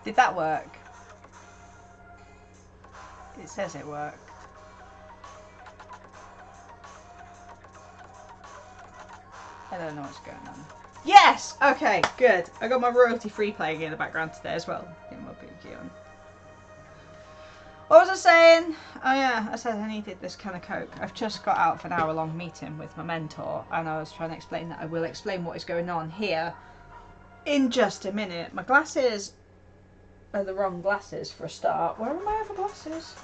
Did that work? It says it worked. I don't know what's going on. Yes! Okay, good. I got my royalty free playing in the background today as well. Get my pinky on. What was I saying? Oh yeah, I said I needed this can of Coke. I've just got out of an hour-long meeting with my mentor, and I was trying to explain that I will explain what is going on here in just a minute. My glasses are the wrong glasses for a start. Where are my other glasses?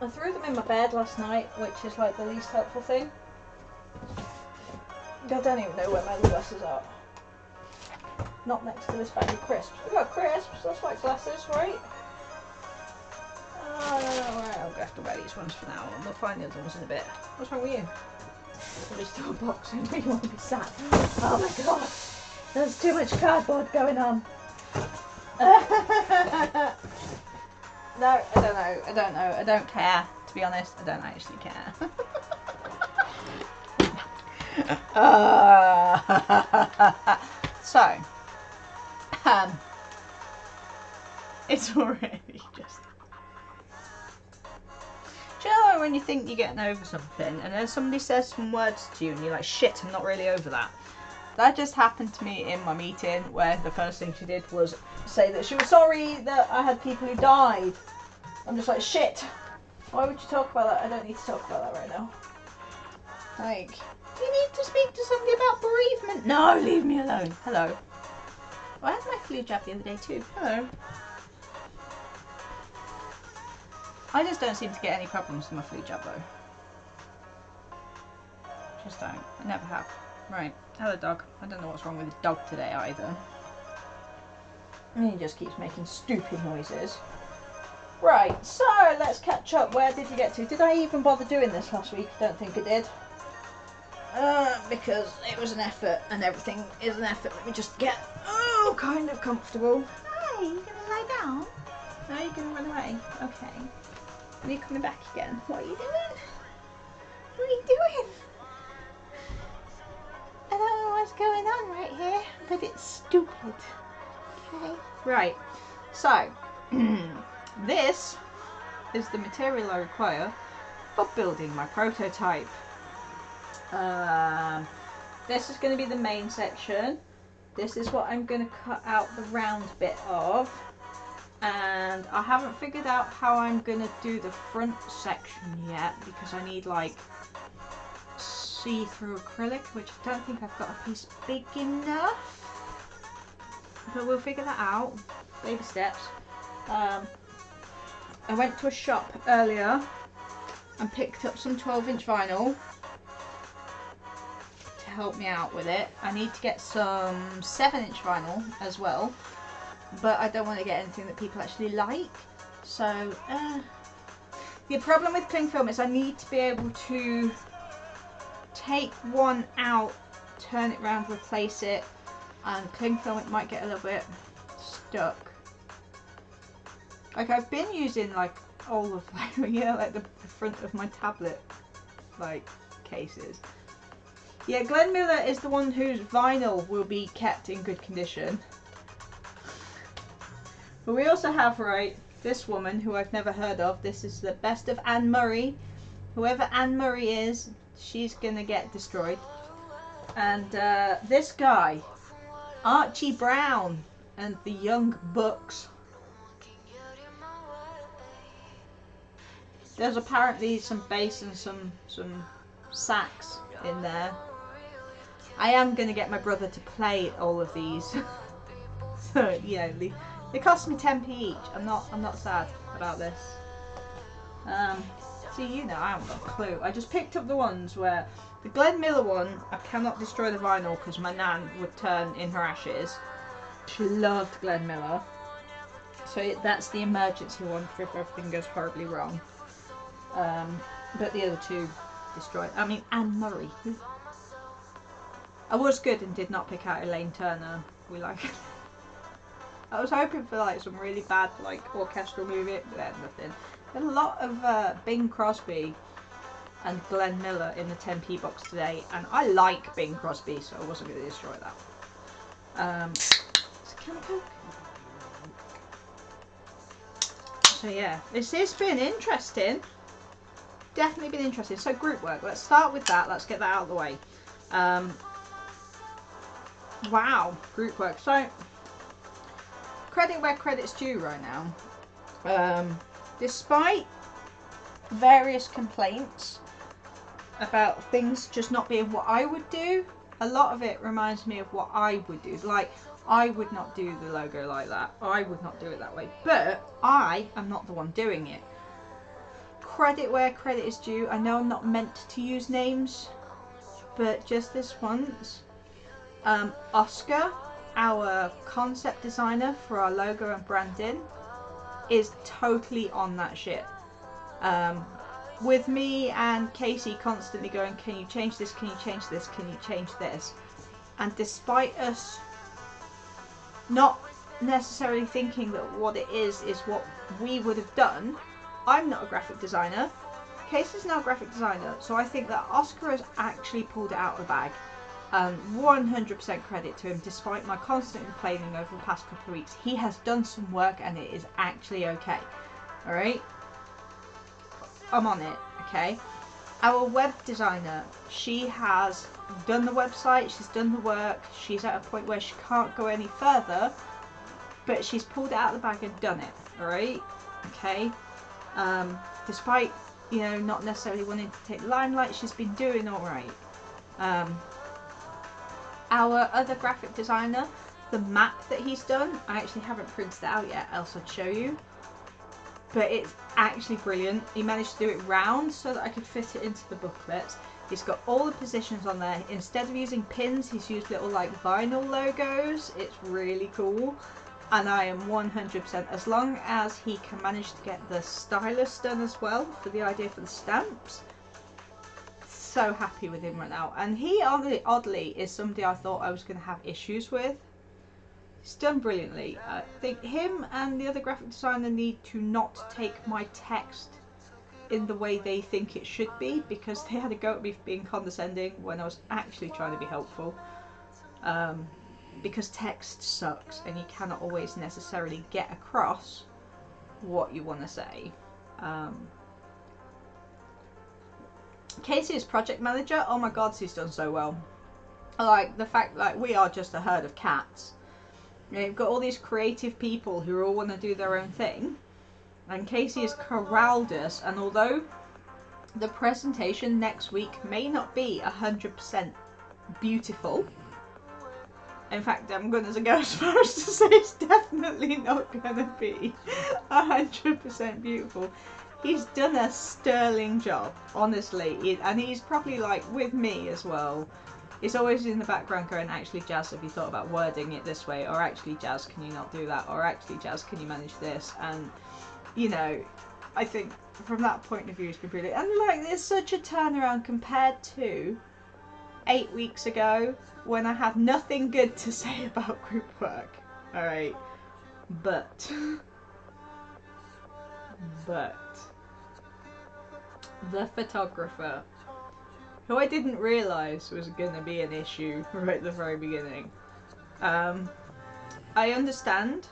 I threw them in my bed last night, which is like the least helpful thing. I don't even know where my other glasses are. Not next to this bag of crisps. We got crisps, that's white glasses, right? Oh, no, right, I'll have to wear these ones for now, and we'll find the other ones in a bit. What's wrong with you? Somebody's still boxing where you want to be sat. Oh my god, there's too much cardboard going on. No, I don't know, I don't care. To be honest, I don't actually care. So, it's already just... Do you know when you think you're getting over something and then somebody says some words to you and you're like, shit, I'm not really over that? That just happened to me in my meeting, where the first thing she did was say that she was sorry that I had people who died. I'm just like, shit, why would you talk about that? I don't need to talk about that right now. Like, do you need to speak to somebody about bereavement? No, leave me alone. Hello. Well, I had my flu jab the other day too. Hello. I just don't seem to get any problems with my flu jab though. Just don't. I never have. Right. Hello, dog. I don't know what's wrong with the dog today either. He just keeps making stupid noises. Right, so let's catch up. Where did you get to? Did I even bother doing this last week? I don't think I did. Because it was an effort, and everything is an effort. Let me just get, kind of comfortable. Hi, you gonna lie down? No, you're gonna run away. Okay. Are you coming back again? What are you doing? What are you doing? I don't know what's going on right here, but it's stupid. Okay. Right. So, this is the material I require for building my prototype. This is going to be the main section. This is what I'm going to cut out the round bit of. And I haven't figured out how I'm going to do the front section yet, because I need like see-through acrylic, which I don't think I've got a piece big enough. But we'll figure that out. Baby steps. I went to a shop earlier and picked up some 12-inch vinyl to help me out with it. I need to get some 7-inch vinyl as well, but I don't want to get anything that people actually like. So, the problem with cling film is I need to be able to take one out, turn it round, replace it, and cling film, it might get a little bit stuck. Like, I've been using like all of like, yeah, like the front of my tablet like cases. Yeah, Glenn Miller is the one whose vinyl will be kept in good condition. But we also have, right, this woman who I've never heard of. This is the best of Anne Murray. Whoever Anne Murray is, she's gonna get destroyed. And this guy, Archie Brown and the Young Bucks. There's apparently some bass and some sax in there. I am going to get my brother to play all of these. So, you know, they cost me 10p each. I'm not sad about this. See, you know, I haven't got a clue. I just picked up the ones where the Glenn Miller one, I cannot destroy the vinyl because my nan would turn in her ashes. She loved Glenn Miller. So that's the emergency one for if everything goes horribly wrong. But the other two destroyed. I mean, Anne Murray. I was good and did not pick out Elaine Turner. We like. I was hoping for like some really bad like orchestral music, but there's nothing. There's a lot of Bing Crosby and Glenn Miller in the 10p box today, and I like Bing Crosby, so I wasn't going to destroy that. It's Can I cook? So yeah, this has been interesting. Definitely been interesting. So group work. Let's start with that. Let's get that out of the way. Wow, group work. So credit where credit's due right now. Despite various complaints about things just not being what I would do, a lot of it reminds me of what I would do. Like, I would not do the logo like that. I would not do it that way. But I am not the one doing it. Credit where credit is due. I know I'm not meant to use names, but just this once. Oscar, our concept designer for our logo and branding, is totally on that shit. With me and Casey constantly going, can you change this, can you change this, can you change this? And despite us not necessarily thinking that what it is what we would have done, I'm not a graphic designer, Casey's not a graphic designer, so I think that Oscar has actually pulled it out of the bag. 100% credit to him, despite my constant complaining over the past couple of weeks. He has done some work and it is actually okay. Alright? I'm on it, okay? Our web designer, she has done the website, she's done the work, she's at a point where she can't go any further, but she's pulled it out of the bag and done it, alright? Okay? Despite, you know, not necessarily wanting to take the limelight, she's been doing alright. Our other graphic designer, the map that he's done, I actually haven't printed it out yet, else I'd show you. But it's actually brilliant. He managed to do it round so that I could fit it into the booklets. He's got all the positions on there. Instead of using pins, he's used little like vinyl logos. It's really cool. And I am 100%, as long as he can manage to get the stylus done as well for the idea for the stamps. So happy with him right now. And he oddly is somebody I thought I was going to have issues with. He's done brilliantly. I think him and the other graphic designer need to not take my text in the way they think it should be, because they had a go at me for being condescending when I was actually trying to be helpful. Because text sucks and you cannot always necessarily get across what you want to say. Casey is project manager. Oh my god, she's done so well. Like the fact like we are just a herd of cats. You know, you've got all these creative people who all want to do their own thing, and Casey has corralled us. And although the presentation next week may not be 100% beautiful, in fact, I'm going to go as far as to say it's definitely not going to be 100% beautiful. He's done a sterling job, honestly, and he's probably like with me as well. He's always in the background going, actually Jazz, have you thought about wording it this way? Or actually Jazz, can you not do that? Or actually Jazz, can you manage this? And, you know, I think from that point of view it's been brilliant. And like, there's such a turnaround compared to 8 weeks ago when I had nothing good to say about group work. Alright, but the photographer, who I didn't realise was going to be an issue right at the very beginning. I understand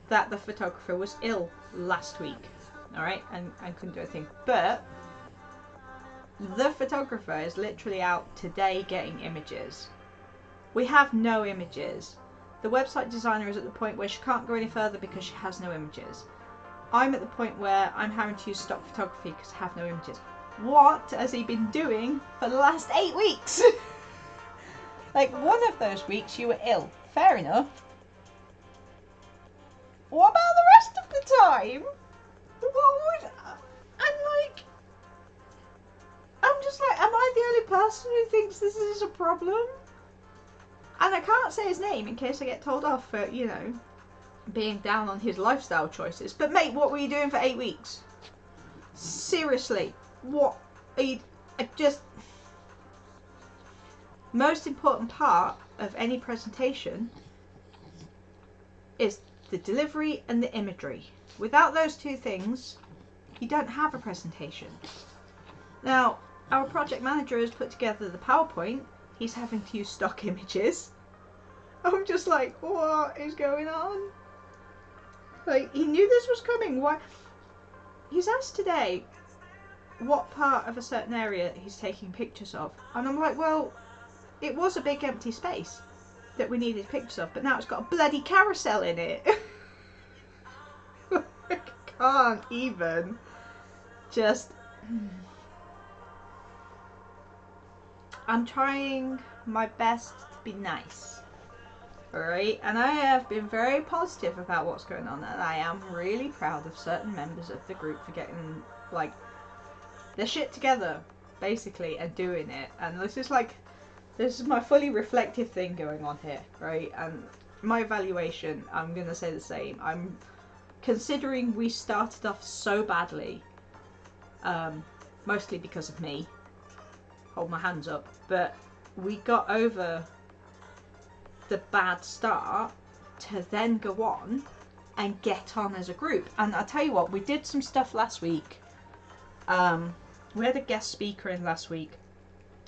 that the photographer was ill last week, alright, and couldn't do a thing, but the photographer is literally out today getting images. We have no images. The website designer is at the point where she can't go any further because she has no images. I'm at the point where I'm having to use stock photography because I have no images. What has he been doing for the last 8 weeks? Like, one of those weeks you were ill. Fair enough. What about the rest of the time? I'm just like, am I the only person who thinks this is a problem? And I can't say his name in case I get told off for, you know, being down on his lifestyle choices. But mate, what were you doing for 8 weeks? Seriously, what are you... Most important part of any presentation is the delivery and the imagery. Without those two things, you don't have a presentation. Now, our project manager has put together the PowerPoint. He's having to use stock images. I'm just like, what is going on? Like, he knew this was coming. Why? He's asked today what part of a certain area he's taking pictures of. And I'm like, well, it was a big empty space that we needed pictures of, but now it's got a bloody carousel in it. I can't even. Just... I'm trying my best to be nice. Alright, and I have been very positive about what's going on, and I am really proud of certain members of the group for getting, like, their shit together, basically, and doing it. And this is my fully reflective thing going on here, right? And my evaluation, I'm gonna say the same. I'm considering we started off so badly, mostly because of me. Hold my hands up, but we got over the bad start to then go on and get on as a group. And I'll tell you what, we did some stuff last week. We had a guest speaker in last week,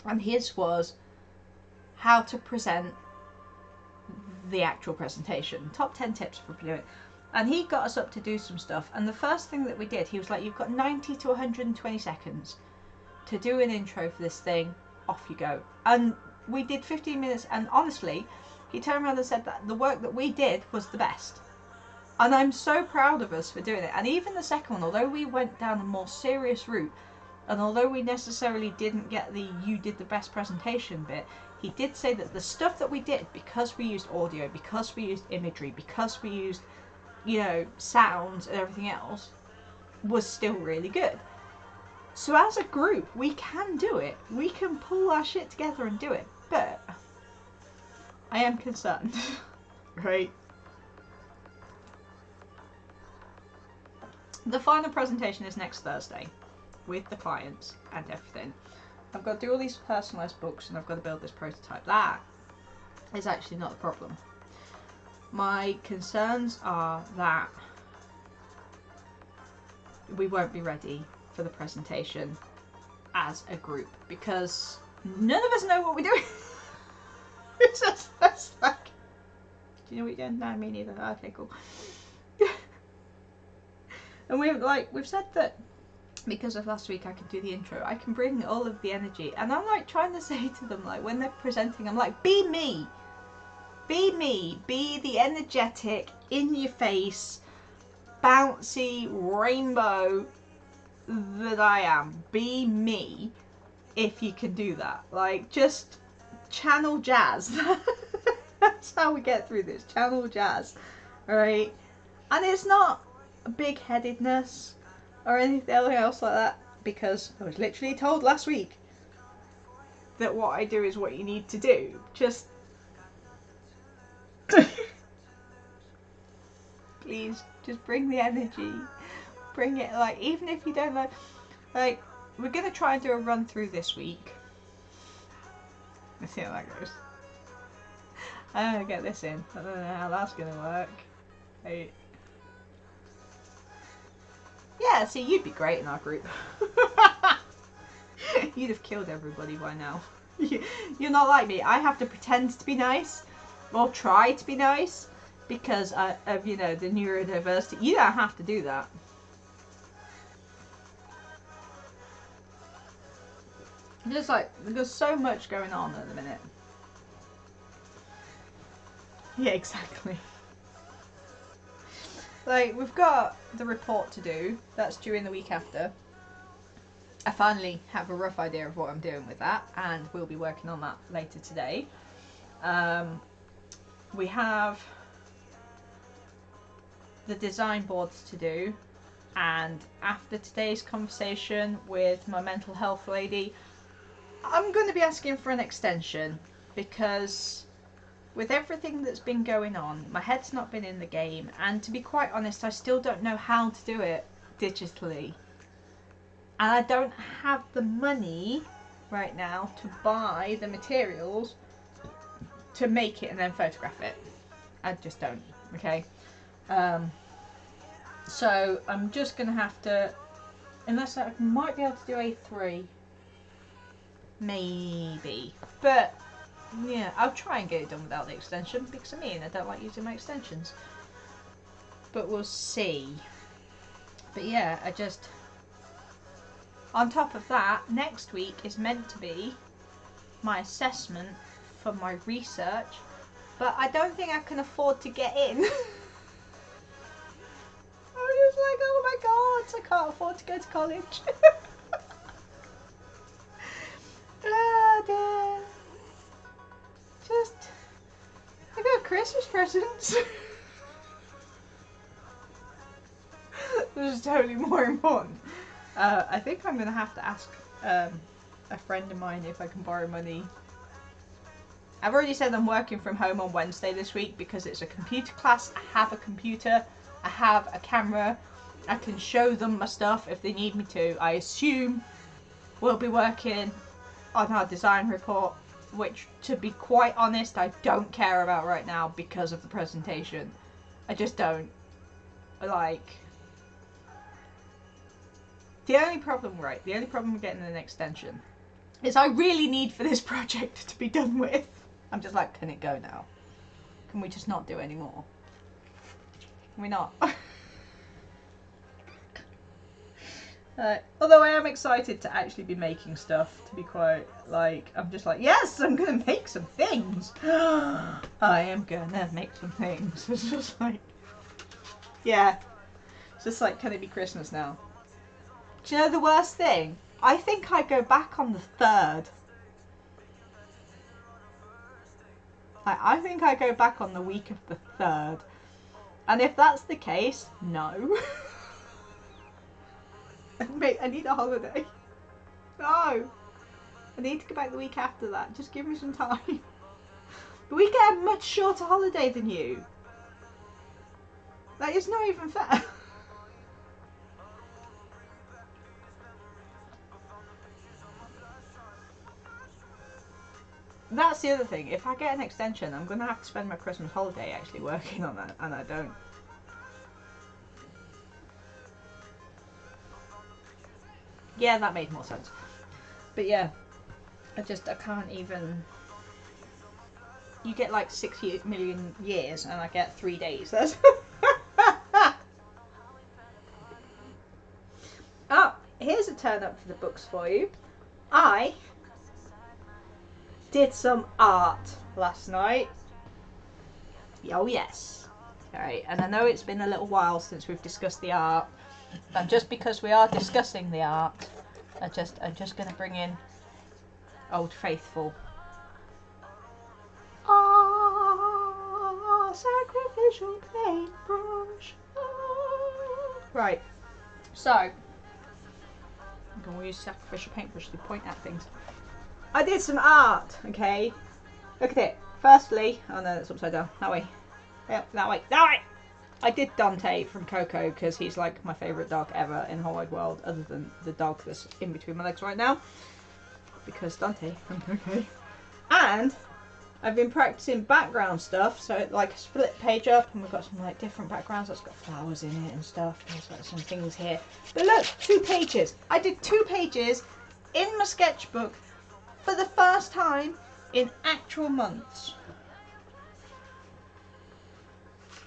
and his was how to present the actual presentation. Top 10 tips for doing it. And he got us up to do some stuff, and the first thing that we did, he was like, you've got 90 to 120 seconds to do an intro for this thing, off you go. And we did 15 minutes, and honestly, he turned around and said that the work that we did was the best. And I'm so proud of us for doing it. And even the second one, although we went down a more serious route, and although we necessarily didn't get the you did the best presentation bit, he did say that the stuff that we did, because we used audio, because we used imagery, because we used, you know, sounds and everything else, was still really good. So as a group, we can do it. We can pull our shit together and do it. But I am concerned, right? The final presentation is next Thursday with the clients and everything. I've got to do all these personalised books, and I've got to build this prototype. That is actually not the problem. My concerns are that we won't be ready for the presentation as a group, because none of us know what we're doing. It's just like, do you know what you're doing? No, me neither. Okay, cool. And we've said that because of last week I could do the intro, I can bring all of the energy, and I'm like trying to say to them, like, when they're presenting, I'm like, be me, be the energetic, in your face, bouncy rainbow that I am. Be me, if you can do that. Like, just channel jazz. That's how we get through this. Channel jazz, alright? And it's not big-headedness or anything else like that, because I was literally told last week that what I do is what you need to do. Just please, just bring the energy. Bring it, like, even if you don't know, like, we're gonna try and do a run through this week. Let's see how that goes. I'm gonna get this in. I don't know how that's gonna work. Hey. Yeah, see, you'd be great in our group. You'd have killed everybody by now. You're not like me. I have to pretend to be nice, or try to be nice, because of, you know, the neurodiversity. You don't have to do that. Just like, there's so much going on at the minute. Yeah, exactly. Like, we've got the report to do. That's due in the week after. I finally have a rough idea of what I'm doing with that, and we'll be working on that later today. We have the design boards to do, and after today's conversation with my mental health lady, I'm going to be asking for an extension, because with everything that's been going on, my head's not been in the game, and to be quite honest, I still don't know how to do it digitally. And I don't have the money right now to buy the materials to make it and then photograph it. I just don't, okay? So I'm just going to have to, unless I might be able to do A3, maybe. But Yeah, I'll try and get it done without the extension because I don't like using my extensions. But we'll see. But yeah, on top of that, next week is meant to be my assessment for my research, but I don't think I can afford to get in. I'm just like, oh my god, I can't afford to go to college. Ah, dear. I got Christmas presents. This is totally more important. I think I'm gonna have to ask a friend of mine if I can borrow money. I've already said I'm working from home on Wednesday this week because it's a computer class. I have a computer, I have a camera, I can show them my stuff if they need me to. I assume we'll be working on our design report, which, to be quite honest, I don't care about right now because of the presentation. I just don't. Like, the only problem with getting an extension is I really need for this project to be done with. I'm just like, can it go now? Can we just not do any more? Can we not? Although I am excited to actually be making stuff, to be quite, like, I'm just like, yes, I'm gonna make some things. I am gonna make some things. It's just like, yeah. It's just like, can it be Christmas now? Do you know the worst thing? I think I go back on the 3rd. I think I go back on the week of the 3rd. And if that's the case, no. Mate, I need a holiday. No. I need to go back the week after that. Just give me some time. But we get a much shorter holiday than you. Like, it's not even fair. That's the other thing. If I get an extension, I'm going to have to spend my Christmas holiday actually working on that, and I don't. Yeah, that made more sense. But yeah, I can't even... You get like 6 million years, and I get 3 days. That's... Oh, here's a turn up for the books for you. I did some art last night. Oh yes. Alright, and I know it's been a little while since we've discussed the art, and just because we are discussing the art, I'm just going to bring in Old Faithful. Ah, sacrificial paintbrush. Ah. Right, so I'm going to use sacrificial paintbrush to point at things. I did some art, okay? Look at it. Firstly, oh no, that's upside down. That way. Yep, that way. That way! I did Dante from Coco because he's like my favourite dog ever in the whole wide world, other than the dog that's in between my legs right now. Because Dante from Coco. And I've been practicing background stuff, so like split page up, and we've got some like different backgrounds. That's got flowers in it and stuff. There's like some things here. But look, 2 pages. I did 2 pages in my sketchbook for the first time in actual months.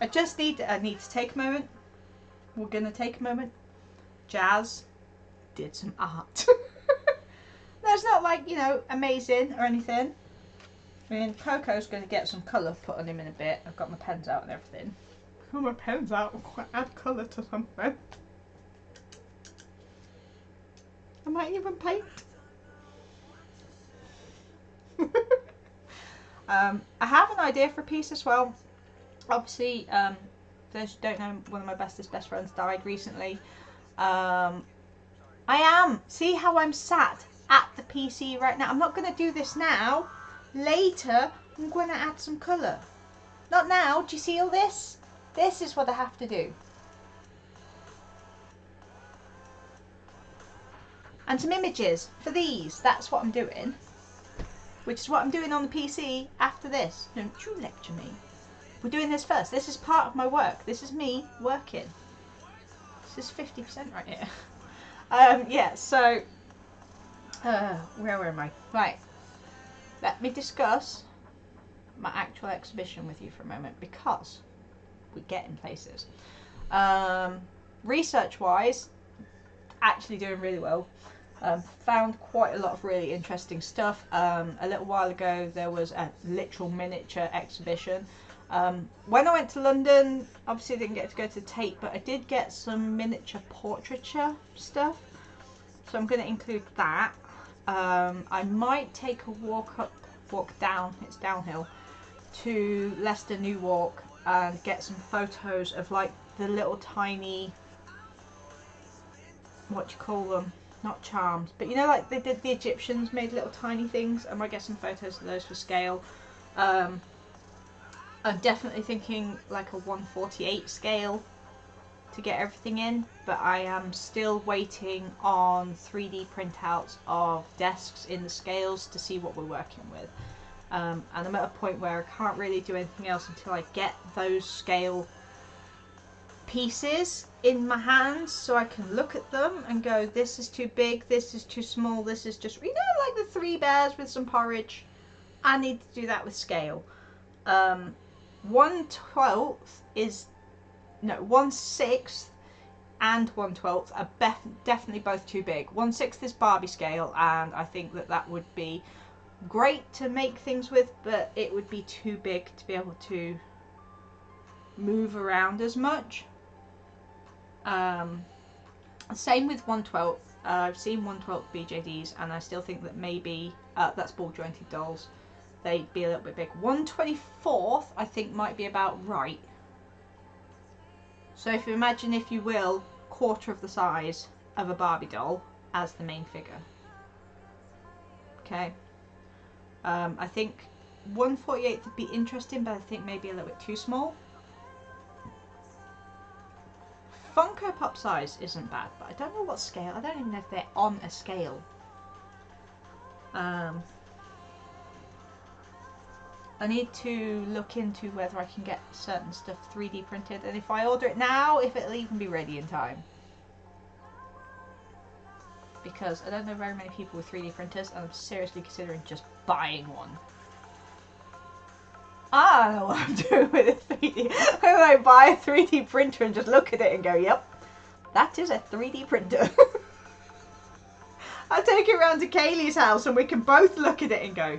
I need to take a moment. We're gonna take a moment. Jazz did some art. That's not like, you know, amazing or anything. I mean, Coco's gonna get some colour put on him in a bit. I've got my pens out and everything. Oh, my pen's out. I'll add colour to something. I might even paint. I have an idea for a piece as well. Obviously, those who don't know, one of my bestest best friends died recently. See how I'm sat at the PC right now? I'm not going to do this now. Later, I'm going to add some colour. Not now. Do you see all this? This is what I have to do. And some images for these. That's what I'm doing. Which is what I'm doing on the PC after this. Don't you lecture me. We're doing this first. This is part of my work. This is me working. This is 50% right here. Yeah, so... where am I? Right. Let me discuss my actual exhibition with you for a moment because we're getting places. Research wise, actually doing really well. Found quite a lot of really interesting stuff. A little while ago there was a literal miniature exhibition. When I went to London, obviously I didn't get to go to the Tate, but I did get some miniature portraiture stuff, so I'm going to include that. I might take a walk down, it's downhill, to Leicester New Walk and get some photos of like the little tiny, what do you call them? Not charms, but you know, like they did, the Egyptians made little tiny things. I might get some photos of those for scale. I'm definitely thinking like a 1/48 scale to get everything in, but I am still waiting on 3D printouts of desks in the scales to see what we're working with. And I'm at a point where I can't really do anything else until I get those scale pieces in my hands, so I can look at them and go, this is too big, this is too small, this is just, you know, like the 3 bears with some porridge. I need to do that with scale. 1/12 is, no, 1/6 and 1/12 are definitely both too big. 1/6 is Barbie scale, and I think that that would be great to make things with, but it would be too big to be able to move around as much. Same with 1/12. I've seen 1/12 BJDs, and I still think that maybe that's ball jointed dolls. They'd be a little bit big. 1/24 I think might be about right. So if you imagine, if you will, quarter of the size of a Barbie doll as the main figure. Okay. I think 1/48 would be interesting, but I think maybe a little bit too small. Funko Pop size isn't bad, but I don't know what scale. I don't even know if they're on a scale. I need to look into whether I can get certain stuff 3D printed, and if I order it now, if it'll even be ready in time. Because I don't know very many people with 3D printers, and I'm seriously considering just buying one. I don't know what I'm doing with a 3D. I'm going to buy a 3D printer and just look at it and go, yep, that is a 3D printer. I'll take it around to Kaylee's house and we can both look at it and go,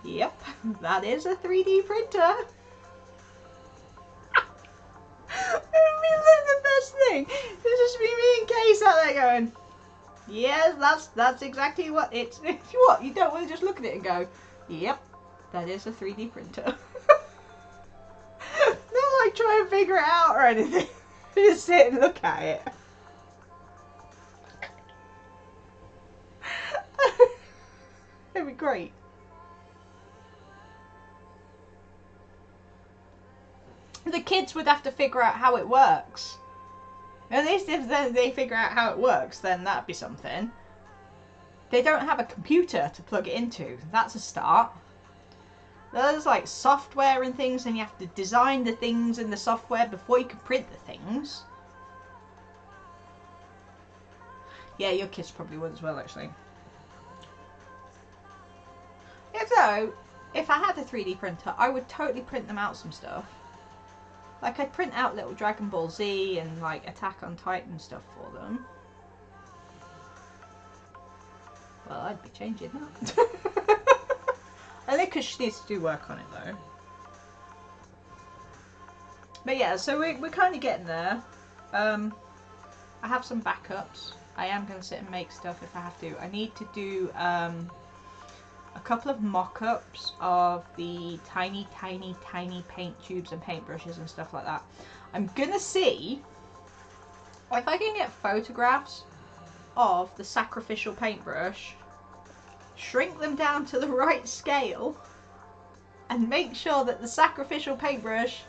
yep, that is a 3D printer. It'll be like the best thing. It'll just be me and Kay sat there going, yes, that's exactly what it's. What, you don't want to just look at it and go, yep, that is a 3D printer. Not like try and figure it out or anything. Just sit and look at it. It'd be great. The kids would have to figure out how it works. At least if they figure out how it works, then that'd be something. They don't have a computer to plug it into. That's a start. There's like software and things, and you have to design the things in the software before you can print the things. Yeah, your kids probably would as well, actually. Yeah, so, if I had a 3D printer, I would totally print them out some stuff. Like, I'd print out little Dragon Ball Z and, like, Attack on Titan stuff for them. Well, I'd be changing that. I think because she needs to do work on it, though. But yeah, so we're kind of getting there. I have some backups. I am going to sit and make stuff if I have to. I need to do a couple of mock-ups of the tiny paint tubes and paintbrushes and stuff like that. I'm going to see if I can get photographs of the sacrificial paintbrush, shrink them down to the right scale, and make sure that the sacrificial paintbrush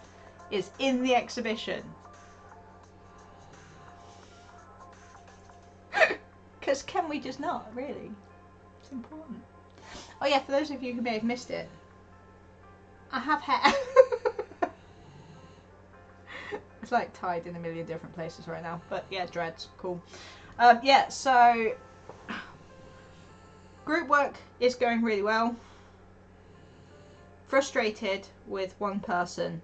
is in the exhibition. Because can we just not, really? It's important. Oh yeah, for those of you who may have missed it, I have hair. It's like tied in a million different places right now, but yeah, dreads, cool. Yeah, so group work is going really well. frustrated with one person,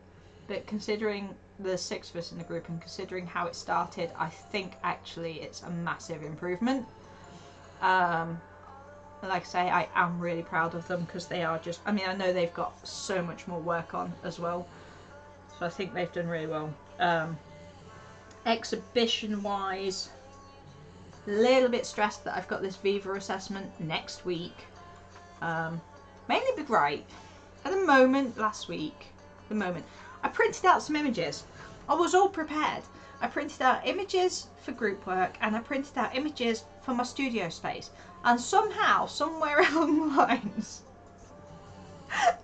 but considering the 6 of us in the group and considering how it started, I think actually it's a massive improvement. Like I say, I am really proud of them because they are just, I mean, I know they've got so much more work on as well, so I think they've done really well. Exhibition wise, a little bit stressed that I've got this Viva assessment next week, mainly because at the moment, last week, I printed out some images. I was all prepared. I printed out images for group work and I printed out images for my studio space, and somehow, somewhere along the lines,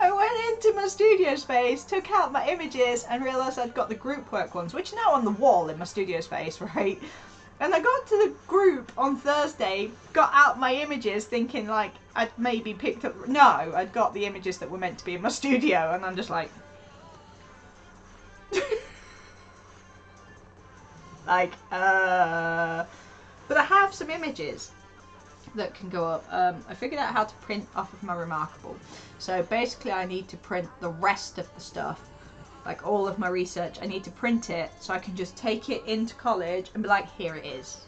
I went into my studio space, took out my images and realised I'd got the group work ones, which are now on the wall in my studio space, right? And I got to the group on Thursday, got out my images thinking like I'd maybe picked up, no, I'd got the images that were meant to be in my studio, and I'm just like, like, but I have some images that can go up. I figured out how to print off of my Remarkable. So basically I need to print the rest of the stuff, like all of my research. I need to print it so I can just take it into college and be like, here it is.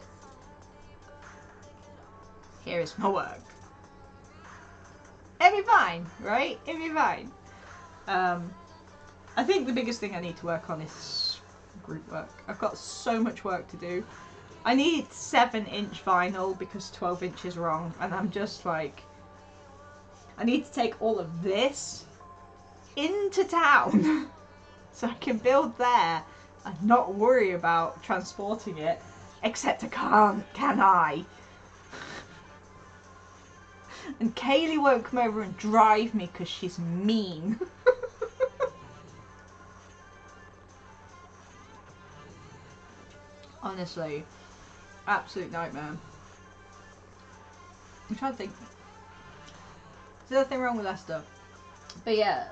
Here is my work. It'll be fine, right? It'll be fine. I think the biggest thing I need to work on is group work. I've got so much work to do. I need 7-inch vinyl because 12 inch is wrong, and I'm just like, I need to take all of this into town so I can build there and not worry about transporting it, except I can't, can I? And Kaylee won't come over and drive me because she's mean. Honestly, absolute nightmare. I'm trying to think. There's nothing wrong with Leicester. But yeah,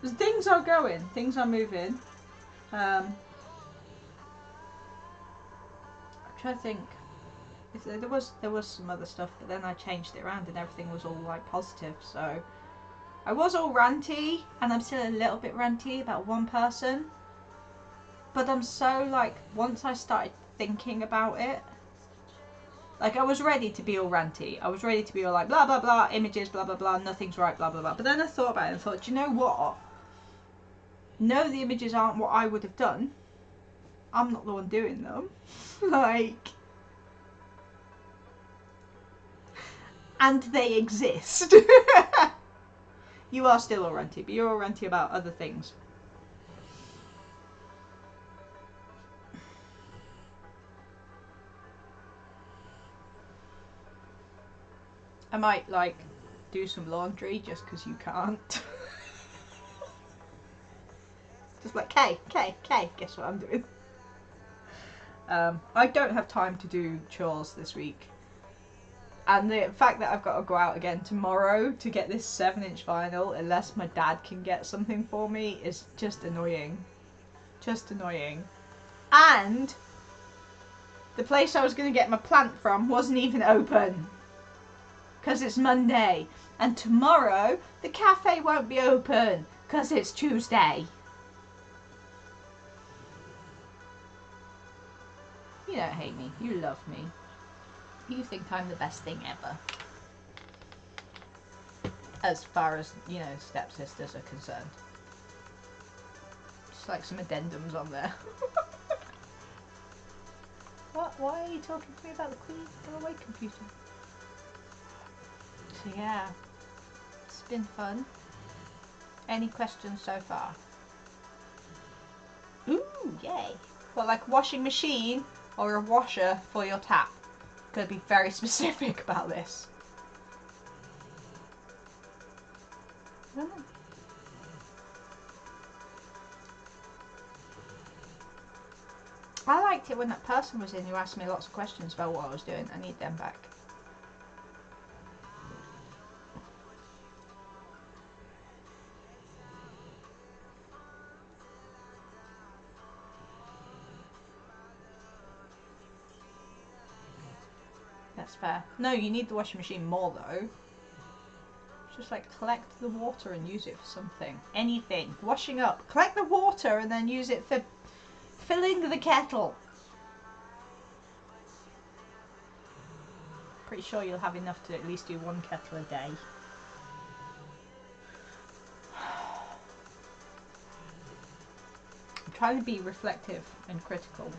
things are going. Things are moving. I'm trying to think. If there was some other stuff, but then I changed it around and everything was all like positive. So I was all ranty, and I'm still a little bit ranty about one person. But I'm so like, once I started thinking about it, like I was ready to be all ranty. I was ready to be all like blah blah blah, images, blah blah blah, nothing's right, blah blah blah. But then I thought about it and thought, do you know what? No, the images aren't what I would have done. I'm not the one doing them. Like, and they exist. You are still all ranty, but you're all ranty about other things. I might like do some laundry just because you can't. Just like, Kay, guess what I'm doing? I don't have time to do chores this week. And the fact that I've got to go out again tomorrow to get this 7-inch vinyl, unless my dad can get something for me, is just annoying. Just annoying. And the place I was going to get my plant from wasn't even open. Because it's Monday. And tomorrow, the cafe won't be open. Because it's Tuesday. You don't hate me. You love me. You think I'm the best thing ever. As far as, you know, stepsisters are concerned. Just like some addendums on there. What? Why are you talking to me about the Queen? Go away, computer. So yeah, it's been fun. Any questions so far? Ooh, yay. Well, like washing machine or a washer for your tap? Gotta be very specific about this. I don't know. I liked it when that person was in who asked me lots of questions about what I was doing. I need them back. That's fair. No, you need the washing machine more though. Just like collect the water and use it for something. Anything. Washing up. Collect the water and then use it for filling the kettle. Pretty sure you'll have enough to at least do 1 kettle a day. I'm trying to be reflective and critical.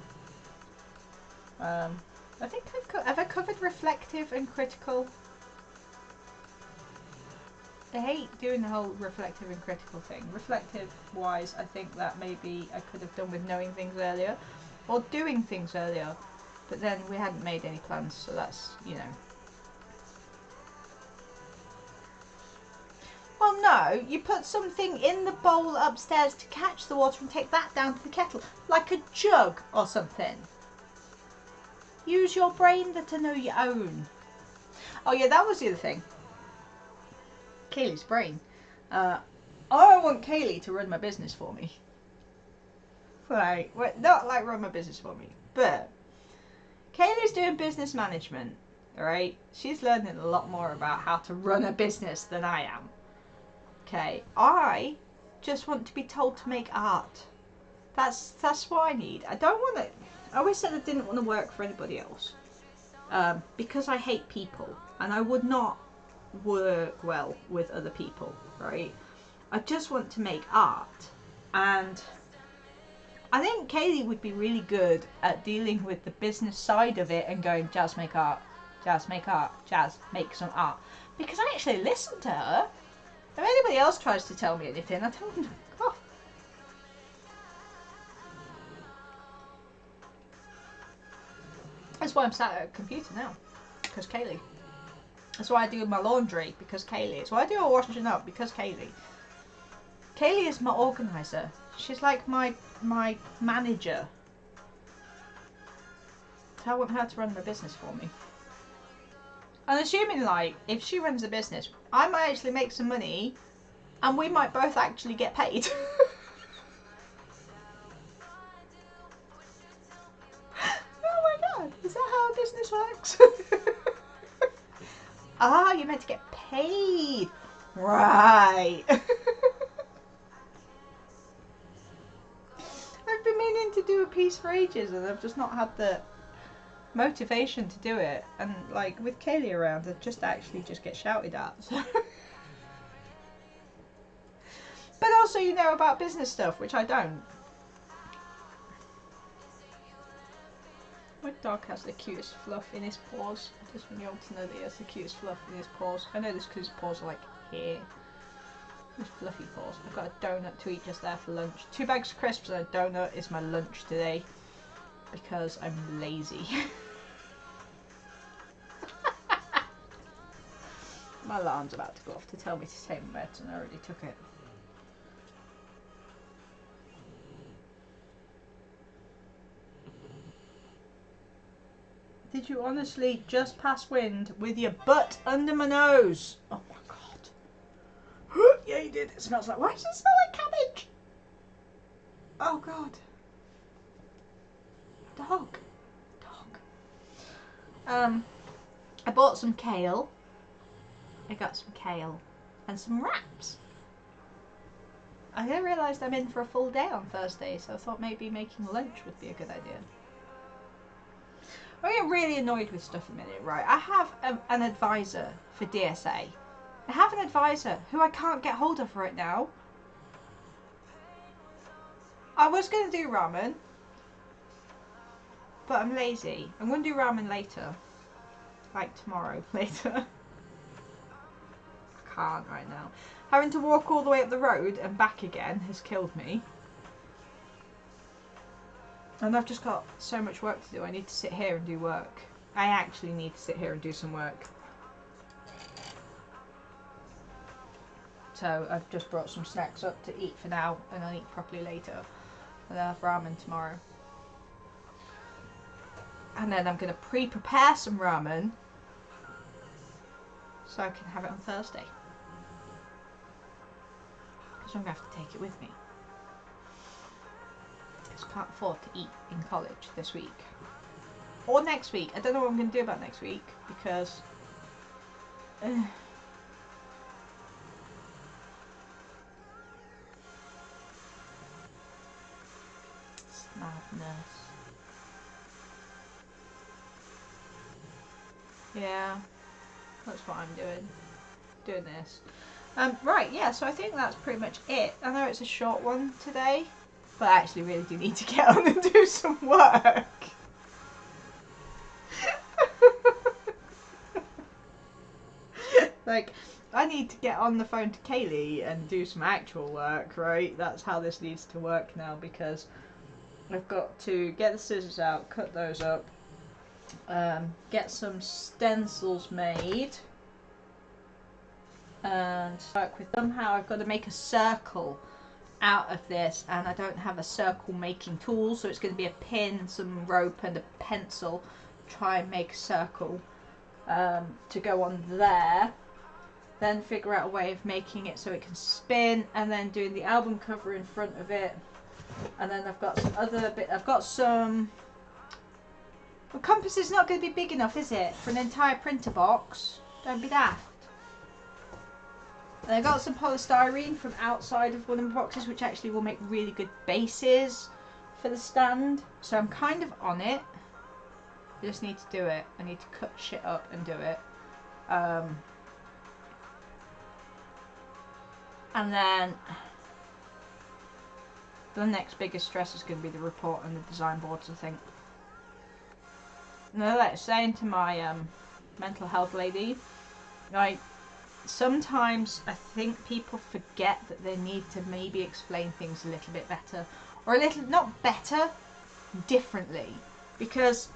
I think have I covered reflective and critical? I hate doing the whole reflective and critical thing. Reflective wise, I think that maybe I could have done with knowing things earlier or doing things earlier, but then we hadn't made any plans, so that's, you know. Well, no, you put something in the bowl upstairs to catch the water and take that down to the kettle, like a jug or something. Use your brain to know your own. Oh yeah, that was the other thing. Kaylee's brain. I want Kaylee to run my business for me. Like, well, not like run my business for me, but Kaylee's doing business management, alright? She's learning a lot more about how to run a business than I am. Okay, I just want to be told to make art. That's what I need. I don't want to. I always said I didn't want to work for anybody else because I hate people and I would not work well with other people, right? I just want to make art, and I think Kaylee would be really good at dealing with the business side of it and going, Jazz, make art, Jazz, make art, Jazz, make some art, because I actually listen to her. If anybody else tries to tell me anything, I tell them, oh. That's why I'm sat at a computer now, because Kaylee. That's why I do my laundry, because Kaylee. That's why I do my washing up, because Kaylee. Kaylee is my organiser. She's like my manager. So I want her to run the business for me. And assuming, like, if she runs a business, I might actually make some money, and we might both actually get paid. Oh my god, is that how a business works? Ah, you're meant to get paid. Right. I've been meaning to do a piece for ages and I've just not had the motivation to do it. And like with Kaylee around, I just actually just get shouted at. So. But also you know about business stuff, which I don't. My dog has the cutest fluff in his paws. I just want you all to know that he has the cutest fluff in his paws. I know this because his paws are like here. His fluffy paws. I've got a donut to eat just there for lunch. 2 bags of crisps and a donut is my lunch today. Because I'm lazy. My alarm's about to go off to tell me to take my meds and I already took it. Did you honestly just pass wind with your butt under my nose? Oh my god. Yeah, you did. It smells like... Why does it smell like cabbage? Oh god. Dog. I bought some kale. I got some kale and some wraps. I then realised I'm in for a full day on Thursday, so I thought maybe making lunch would be a good idea. I get really annoyed with stuff a minute, right? I have an advisor for DSA. I have an advisor who I can't get hold of right now. I was going to do ramen, but I'm lazy. I'm going to do ramen later. Like tomorrow, later. I can't right now. Having to walk all the way up the road and back again has killed me. And I've just got so much work to do. I need to sit here and do work. I actually need to sit here and do some work. So I've just brought some snacks up to eat for now, and I'll eat properly later. And I'll have ramen tomorrow. And then I'm going to pre-prepare some ramen so I can have it on Thursday. Because I'm going to have to take it with me. Because I can't afford to eat in college this week. Or next week. I don't know what I'm going to do about next week because Yeah, that's what I'm doing this. Right, yeah, so I think that's pretty much it. I know it's a short one today, but I actually really do need to get on and do some work. Like, I need to get on the phone to Kaylee and do some actual work, right? That's how this needs to work now, because I've got to get the scissors out, cut those up, get some stencils made, and work with them. Somehow I've got to make a circle out of this, and I don't have a circle making tool, so it's going to be a pin, some rope and a pencil. Try and make a circle to go on there, then figure out a way of making it so it can spin, and then doing the album cover in front of it. And then I've got some other bit. I've got some. The compass is not going to be big enough, is it, for an entire printer box? Don't be daft. And I got some polystyrene from outside of one of the boxes, which actually will make really good bases for the stand. So I'm kind of on it. I just need to do it. I need to cut shit up and do it. And then the next biggest stress is going to be the report and the design boards, I think. And like saying to my mental health lady, like, sometimes I think people forget that they need to maybe explain things a little bit better, or a little, not better, differently, because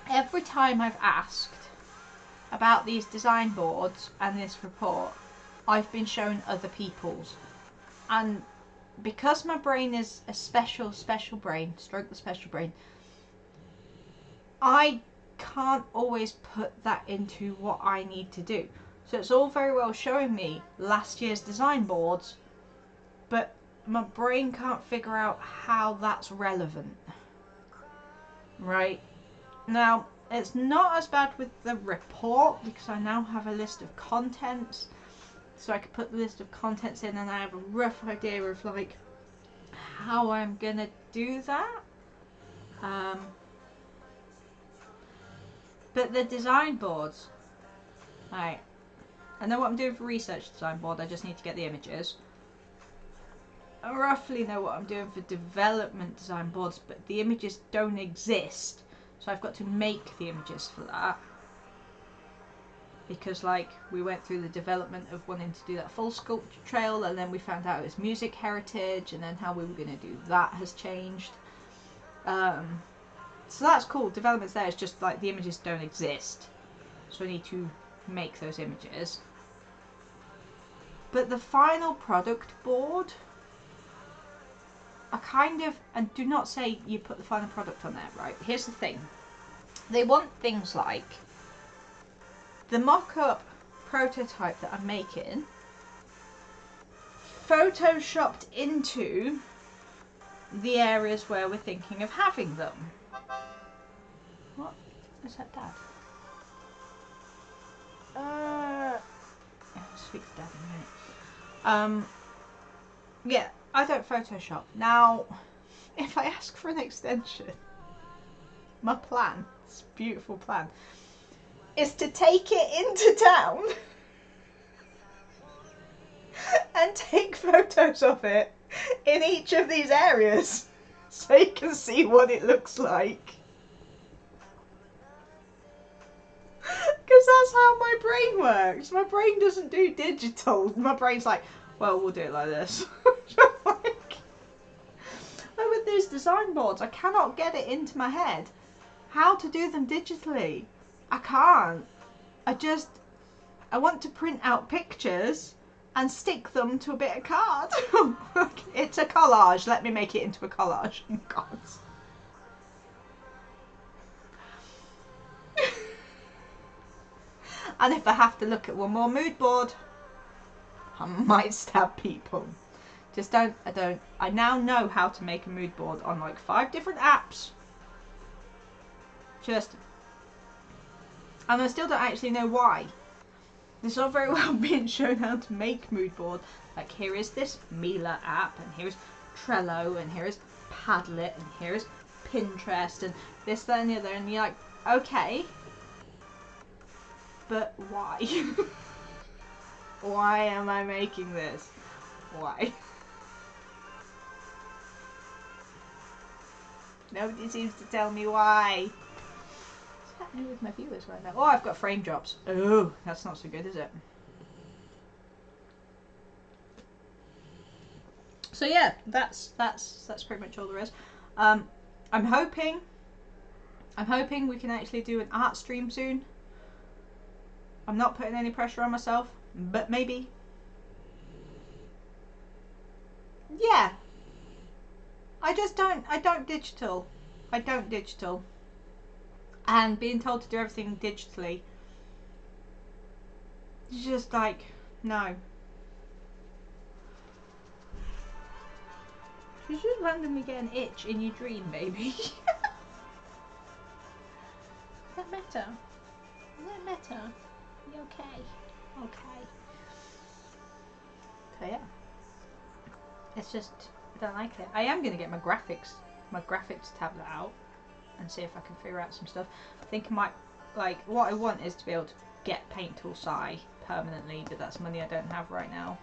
every time I've asked about these design boards and this report, I've been shown other people's, and because my brain is a special brain, stroke the special brain, I can't always put that into what I need to do. So it's all very well showing me last year's design boards, but my brain can't figure out how that's relevant. Right? Now, it's not as bad with the report, because I now have a list of contents. So I can put the list of contents in, and I have a rough idea of, like, how I'm gonna do that. But the design boards, right, I know what I'm doing for research design board, I just need to get the images. I roughly know what I'm doing for development design boards, but the images don't exist, so I've got to make the images for that. Because, like, we went through the development of wanting to do that full sculpture trail, and then we found out it was music heritage, and then how we were going to do that has changed. So that's cool. Development's there. It's just like the images don't exist, so I need to make those images. But the final product board, I kind of, and do not say you put the final product on there, right? Here's the thing. They want things like the mock-up prototype that I'm making photoshopped into the areas where we're thinking of having them. What? Is that Dad? I'll speak to Dad in a minute. Yeah, I don't Photoshop. Now, if I ask for an extension, my plan, this beautiful plan, is to take it into town and take photos of it in each of these areas so you can see what it looks like. Because that's how my brain works. My brain doesn't do digital. My brain's like, well, we'll do it like this. like with these design boards, I cannot get it into my head how to do them digitally. I can't. I want to print out pictures and stick them to a bit of card. It's a collage. Let me make it into a collage. Oh, God. And if I have to look at one more mood board, I might stab people. I now know how to make a mood board on like 5 different apps. And I still don't actually know why. It's not very well being shown how to make mood board. Like, here is this Mila app, and here's Trello, and here is Padlet, and here is Pinterest and this, that and the other, and you're like, okay, but why? Why am I making this? Why? Nobody seems to tell me why. What's happening with my viewers right now? Oh, I've got frame drops. Oh, that's not so good, is it? So yeah, that's pretty much all there is. I'm hoping we can actually do an art stream soon. I'm not putting any pressure on myself, but maybe. Yeah. I don't digital. I don't digital. And being told to do everything digitally, it's just like, no. You just randomly get an itch in your dream, baby. Does that matter? Does that matter? You okay? Okay. So yeah. It's just, I don't like it. I am going to get my graphics tablet out and see if I can figure out some stuff. I think I might, like, what I want is to be able to get Paint Tool Sci permanently, but that's money I don't have right now.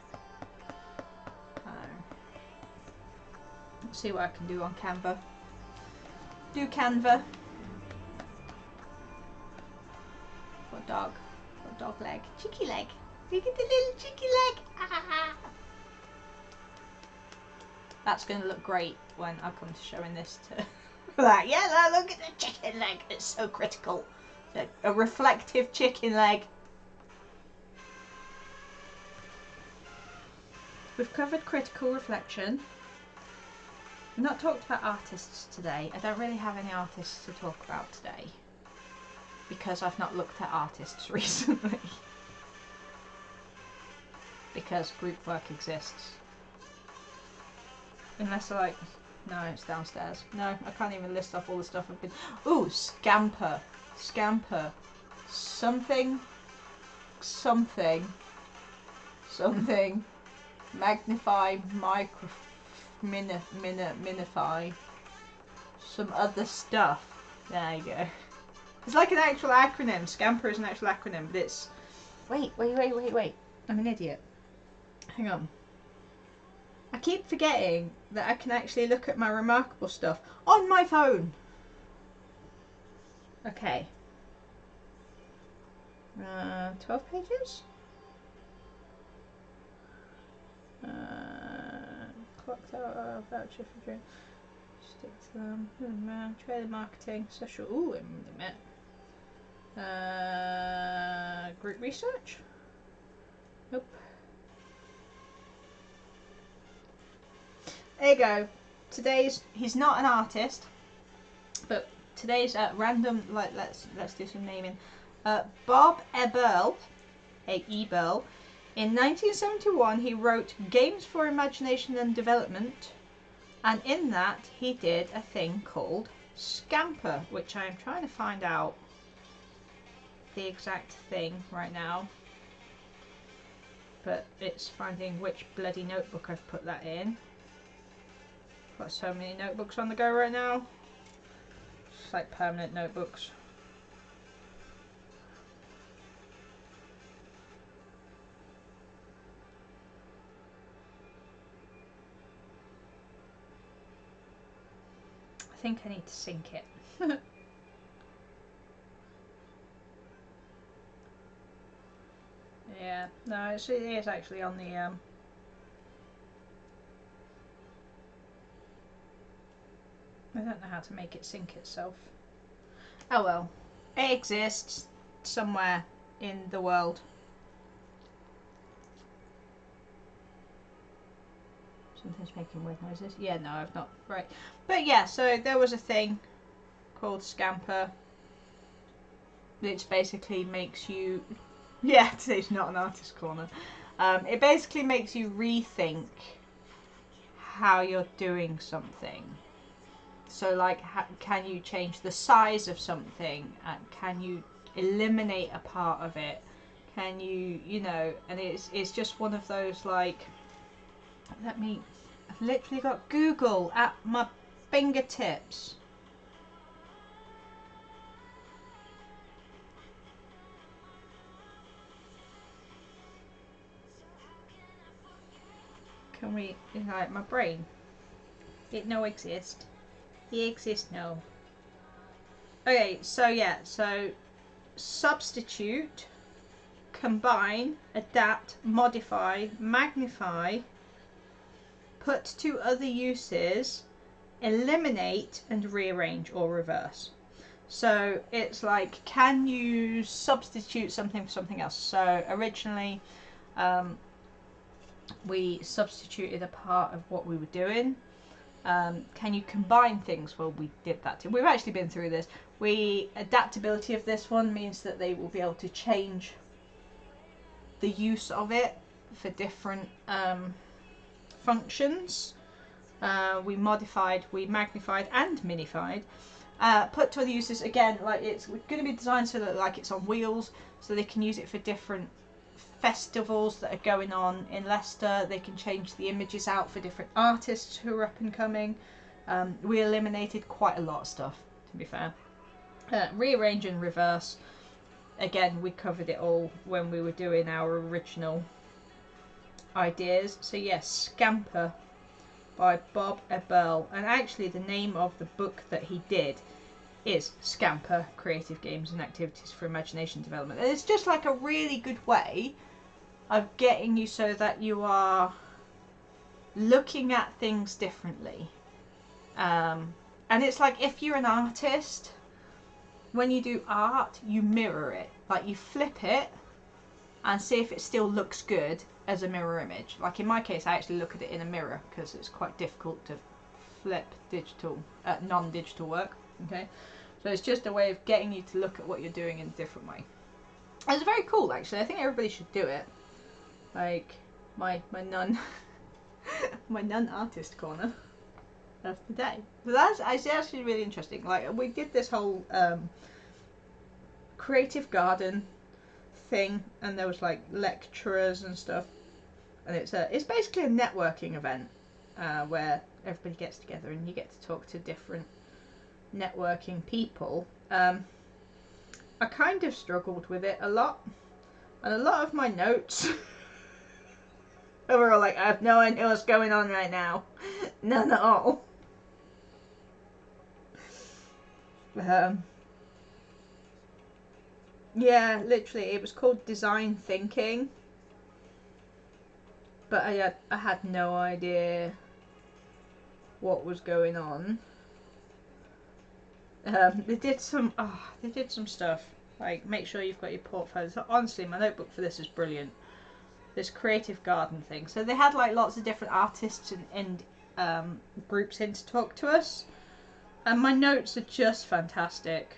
Let's see what I can do on Canva. Do Canva. What dog? What dog leg? Cheeky leg. Look at the little cheeky leg. Ah. That's going to look great when I come to showing this to like, yeah, look at the chicken leg. It's so critical. It's a reflective chicken leg. We've covered critical reflection. We've not talked about artists today. I don't really have any artists to talk about today because I've not looked at artists recently. Because group work exists. Unless I like, no, it's downstairs. No, I can't even list off all the stuff I've been. Ooh, Scamper. Scamper. Something. Magnify, minify. Some other stuff. There you go. It's like an actual acronym. Scamper is an actual acronym, but it's. Wait. I'm an idiot. Hang on. I keep forgetting that I can actually look at my remarkable stuff on my phone. Okay. 12 pages? Clocked out voucher for drink. Stick to them. Trailer marketing. Social. Ooh, wait a minute. Group research? Nope. There you go. He's not an artist, but today's random. Like let's do some naming. Bob Ebel, Ebel. In 1971, he wrote Games for Imagination and Development, and in that he did a thing called Scamper, which I am trying to find out the exact thing right now. But it's finding which bloody notebook I've put that in. Got so many notebooks on the go right now. It's like permanent notebooks. I think I need to sync it. Yeah, no, it is actually on the I don't know how to make it sync itself. Oh well. It exists somewhere in the world. Something's making weird noises. Yeah, no, I've not. Right. But yeah, so there was a thing called Scamper, which basically makes you... Yeah, today's not an artist corner. It basically makes you rethink how you're doing something. So like, can you change the size of something? Can you eliminate a part of it? Can you, you know, and it's just one of those like, I've literally got Google at my fingertips. Can we, like, my brain? It no exist. It exists no. Okay, so yeah, so substitute, combine, adapt, modify, magnify, put to other uses, eliminate, and rearrange or reverse. So it's like, can you substitute something for something else? So originally we substituted a part of what we were doing. Can you combine things? Well, we did that too. We've actually been through this. Adaptability of this one means that they will be able to change the use of it for different functions. We modified, we magnified and minified. Put to other uses, again, like it's going to be designed so that like it's on wheels, so they can use it for different festivals that are going on in Leicester. They can change the images out for different artists who are up and coming. We eliminated quite a lot of stuff, to be fair. Rearrange and reverse, again, we covered it all when we were doing our original ideas. So yes, Scamper by Bob Ebel, and actually the name of the book that he did is Scamper, Creative Games and Activities for Imagination Development. And it's just like a really good way of getting you so that you are looking at things differently. And it's like, if you're an artist, when you do art, you mirror it. Like, you flip it and see if it still looks good as a mirror image. Like in my case, I actually look at it in a mirror because it's quite difficult to flip digital, non-digital work. Okay, so it's just a way of getting you to look at what you're doing in a different way. And it's very cool, actually. I think everybody should do it. Like my nun, my nun artist corner of the day. So that's actually really interesting. Like, we did this whole creative garden thing, and there was like lecturers and stuff, and it's basically a networking event where everybody gets together and you get to talk to different networking people. I kind of struggled with it a lot, and a lot of my notes were all like, I have no idea what's going on right now. None at all. Yeah, literally, it was called design thinking, but I had no idea what was going on. They did some stuff like, make sure you've got your portfolio. So honestly, my notebook for this is brilliant. This creative garden thing. So they had like lots of different artists and groups in to talk to us, and my notes are just fantastic.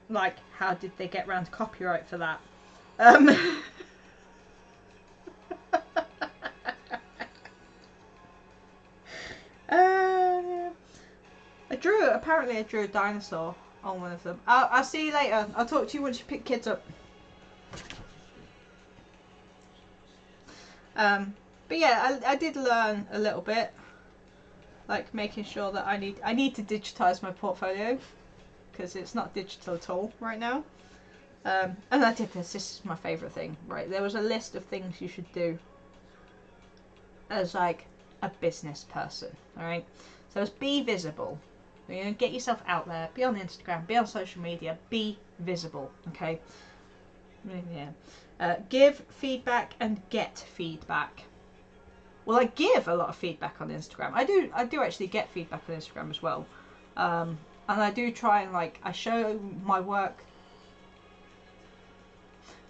Like, how did they get around to copyright for that? Apparently I drew a dinosaur on one of them. I'll see you later. I'll talk to you once you pick kids up. But yeah, I did learn a little bit, like making sure that I need to digitize my portfolio, because it's not digital at all right now. And I did this. This is my favourite thing, right? There was a list of things you should do as like a business person, alright? So it's be visible. You know, get yourself out there, be on Instagram, be on social media, be visible, okay? Yeah. Give feedback and get feedback. Well, I give a lot of feedback on Instagram. I do actually get feedback on Instagram as well. And I do try and, like, I show my work.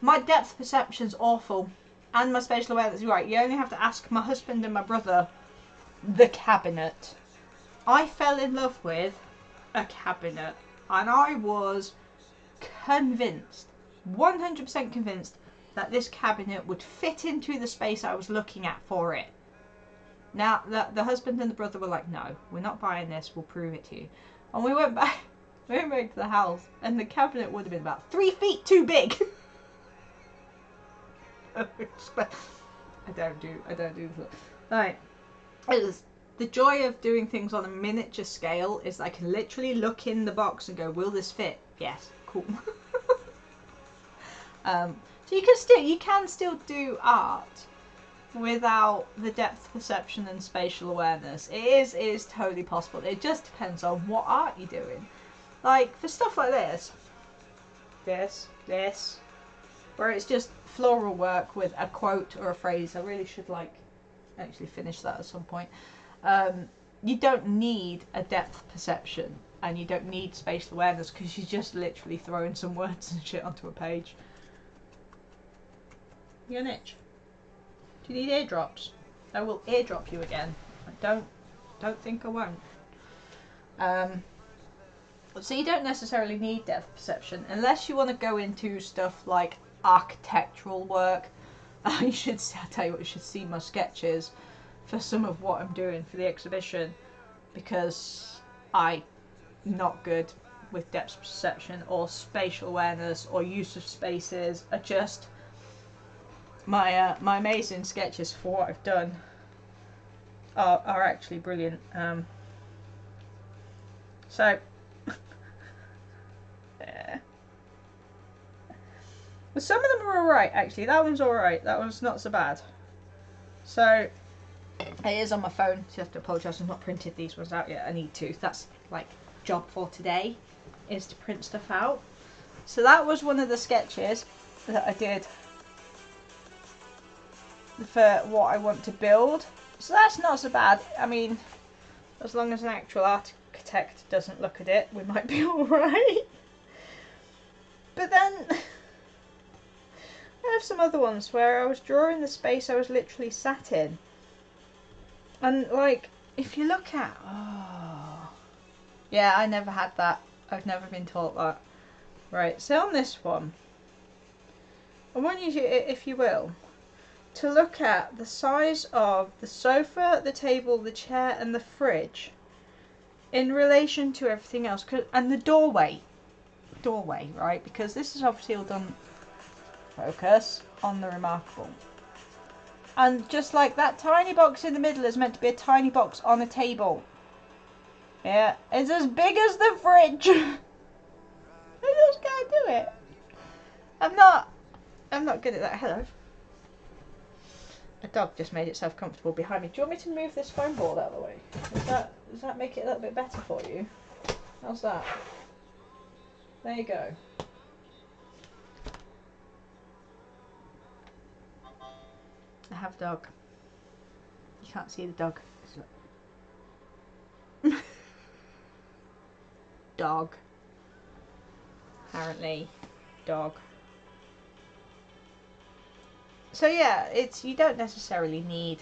My depth perception's awful, and my spatial awareness is right. You only have to ask my husband and my brother. The cabinet. I fell in love with a cabinet, and I was convinced, 100% convinced, that this cabinet would fit into the space I was looking at for it. Now, the husband and the brother were like, no, we're not buying this, we'll prove it to you. And we went back to the house, and the cabinet would have been about 3 feet too big. I don't do that. Right. The joy of doing things on a miniature scale is I can literally look in the box and go, will this fit? Yes. Cool. So you can still do art, without the depth perception and spatial awareness. It is totally possible. It just depends on what art you're doing. Like for stuff like this, where it's just floral work with a quote or a phrase. I really should like actually finish that at some point. You don't need a depth perception and you don't need spatial awareness because you're just literally throwing some words and shit onto a page. You're an itch. Do you need eardrops? I will eardrop you again. I don't think I won't. So you don't necessarily need depth perception unless you want to go into stuff like architectural work. I'll tell you what, you should see my sketches for some of what I'm doing for the exhibition, because I'm not good with depth perception or spatial awareness or use of spaces. Are just my amazing sketches for what I've done are actually brilliant. So yeah. But some of them are alright actually. That one's alright. That one's not so bad. So it is on my phone, so you have to apologise. I've not printed these ones out yet. I need to. That's like job for today, is to print stuff out. So that was one of the sketches that I did for what I want to build. So that's not so bad. I mean, as long as an actual architect doesn't look at it, we might be alright. But then I have some other ones where I was drawing the space I was literally sat in. And like, if you look at, oh, yeah, I never had that. I've never been taught that. Right, so on this one, I want you to, if you will, to look at the size of the sofa, the table, the chair and the fridge in relation to everything else, and the doorway, right, because this is obviously all done, focus on the remarkable. And just like that tiny box in the middle is meant to be a tiny box on a table. Yeah, it's as big as the fridge. I just can't do it. I'm not good at that. Hello. A dog just made itself comfortable behind me. Do you want me to move this foam board out of the way? Does that make it a little bit better for you? How's that? There you go. I have a dog. You can't see the dog. Dog. Apparently, dog. So yeah, you don't necessarily need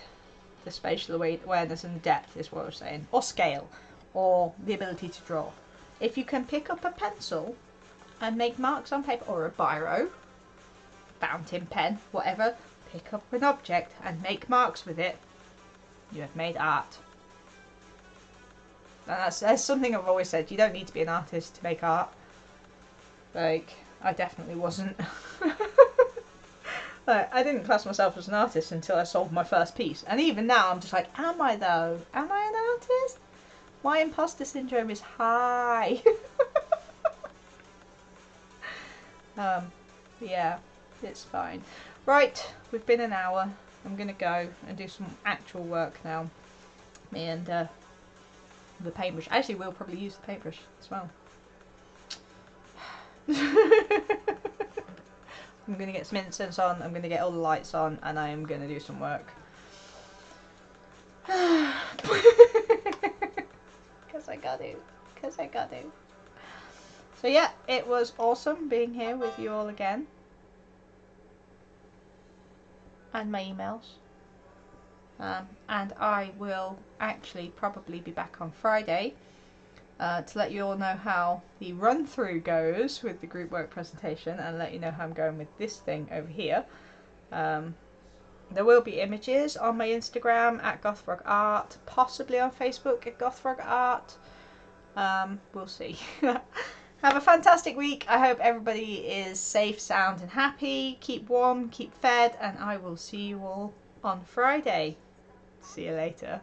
the spatial awareness and depth, is what I'm saying, or scale, or the ability to draw. If you can pick up a pencil and make marks on paper, or a biro, fountain pen, whatever, pick up an object and make marks with it, you have made art. And that's something I've always said. You don't need to be an artist to make art. Like, I definitely wasn't. Like, I didn't class myself as an artist until I sold my first piece. And even now, I'm just like, am I though? Am I an artist? My imposter syndrome is high. Yeah, it's fine. Right, we've been an hour. I'm going to go and do some actual work now. Me and the paintbrush. Actually, we'll probably use the paintbrush as well. I'm going to get some incense on, I'm going to get all the lights on, and I am going to do some work. Because I got to. So yeah, it was awesome being here with you all again. And my emails. And I will actually probably be back on Friday to let you all know how the run through goes with the group work presentation, and let you know how I'm going with this thing over here. There will be images on my Instagram at gothfrogart, possibly on Facebook at gothfrogart. We'll see. Have a fantastic week. I hope everybody is safe, sound and happy. Keep warm, keep fed, and I will see you all on Friday. See you later.